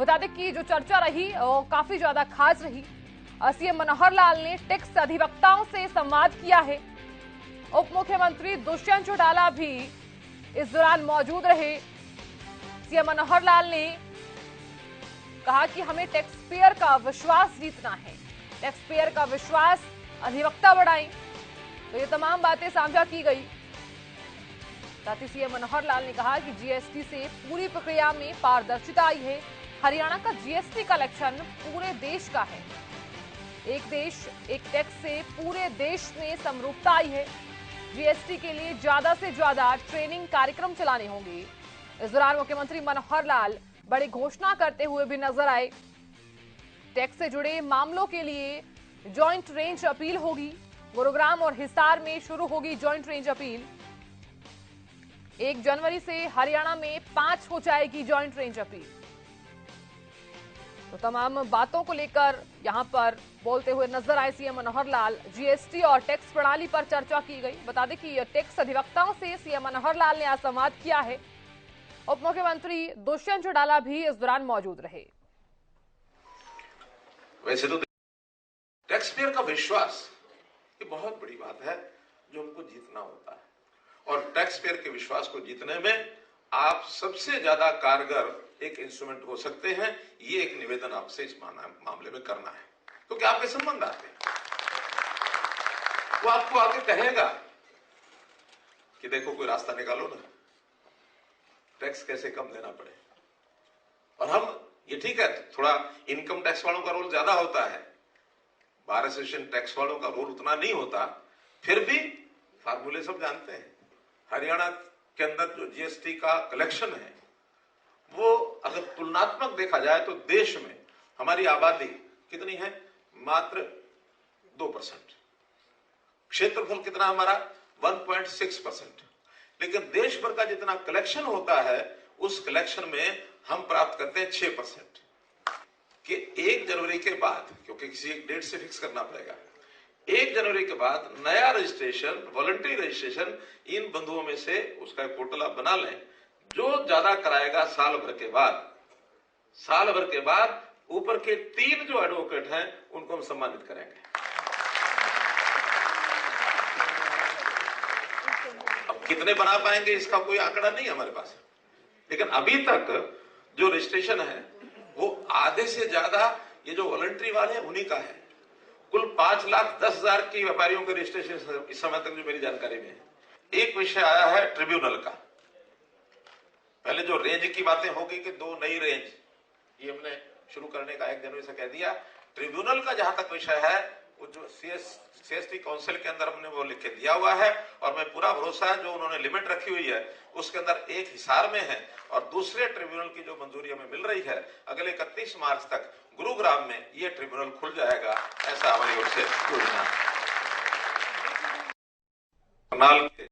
बता दें कि जो चर्चा रही वो काफी ज्यादा खास रही। सीएम मनोहर लाल ने टैक्स अधिवक्ताओं से संवाद किया है। उप मुख्यमंत्री दुष्यंत चौटाला भी इस दौरान मौजूद रहे। सीएम मनोहर लाल ने कहा कि हमें टैक्स पेयर का विश्वास जीतना है, टैक्स पेयर का विश्वास अधिवक्ता बढ़ाएं। तो ये तमाम बातें साझा की गई। साथ ही सीएम मनोहर लाल ने कहा कि जीएसटी से पूरी प्रक्रिया में पारदर्शिता आई है। हरियाणा का जीएसटी कलेक्शन पूरे देश का है। एक देश एक टैक्स से पूरे देश में समरूपता आई है। जीएसटी के लिए ज्यादा से ज्यादा ट्रेनिंग कार्यक्रम चलाने होंगे। इस दौरान मुख्यमंत्री मनोहर लाल बड़ी घोषणा करते हुए भी नजर आए। टैक्स से जुड़े मामलों के लिए जॉइंट रेंज अपील होगी। गुरुग्राम और हिसार में शुरू होगी जॉइंट रेंज अपील। 1 जनवरी से हरियाणा में 5 हो जाएगी जॉइंट रेंज अपील। तो तमाम बातों को लेकर यहां पर बोलते हुए नजर आए सीएम मनोहर लाल। जीएसटी और टैक्स प्रणाली पर चर्चा की गई। बता दें कि टैक्स अधिवक्ताओं से सीएम मनोहर लाल ने आज संवाद किया है। उप मुख्यमंत्री दुष्यंत चौटाला भी इस दौरान मौजूद रहे। वैसे तो टैक्स पेयर का विश्वास ये बहुत बड़ी बात है जो हमको जीतना होता है, और टैक्स पेयर के विश्वास को जीतने में आप सबसे ज्यादा कारगर एक इंस्ट्रूमेंट हो सकते हैं। ये एक निवेदन आपसे इस मामले में करना है, क्योंकि आपके संबंध आते हैं। वो आपको आके कहेगा कि देखो कोई रास्ता निकालो ना, टैक्स कैसे कम देना पड़े। और हम ये ठीक है, थोड़ा इनकम टैक्स वालों का रोल ज्यादा होता है, बार एसोसिएशन टैक्स वालों का रोल उतना नहीं होता, फिर भी फार्मूले सब जानते हैं। हरियाणा के अंदर जो जीएसटी का कलेक्शन है वो अगर तुलनात्मक देखा जाए तो देश में हमारी आबादी कितनी है, मात्र 2%। क्षेत्रफल कितना हमारा 1.6%। लेकिन देश भर का जितना कलेक्शन होता है उस कलेक्शन में हम प्राप्त करते हैं 6%। कि 1 जनवरी के बाद, क्योंकि किसी एक डेट से फिक्स करना पड़ेगा, 1 जनवरी के बाद नया रजिस्ट्रेशन, वॉलंटरी रजिस्ट्रेशन, इन बंधुओं में से उसका एक पोर्टल आप बना लें। जो ज्यादा कराएगा साल भर के बाद ऊपर के 3 जो एडवोकेट हैं उनको हम सम्मानित करेंगे। अब कितने बना पाएंगे इसका कोई आंकड़ा नहीं है हमारे पास, लेकिन अभी तक जो रजिस्ट्रेशन है वो आधे से ज्यादा ये जो वॉलंटरी वाले हैं उन्हीं का है। कुल 5,10,000 की व्यापारियों के रजिस्ट्रेशन इस समय तक जो मेरी जानकारी में है। एक विषय आया है ट्रिब्यूनल का। पहले जो रेंज की बातें होगी कि 2 नई रेंज ये हमने शुरू करने का 1 जनवरी से कह दिया। ट्रिब्यूनल का जहां तक विषय है वो जो सीएसटी काउंसिल के अंदर हमने वो लिख के दिया हुआ है, और मैं पूरा भरोसा है जो उन्होंने लिमिट रखी हुई है उसके अंदर एक हिसार में है, और दूसरे ट्रिब्यूनल की जो मंजूरी हमें मिल रही है अगले 31 मार्च तक गुरुग्राम में ये ट्रिब्यूनल खुल जाएगा, ऐसा हमारी ओर से योजना है।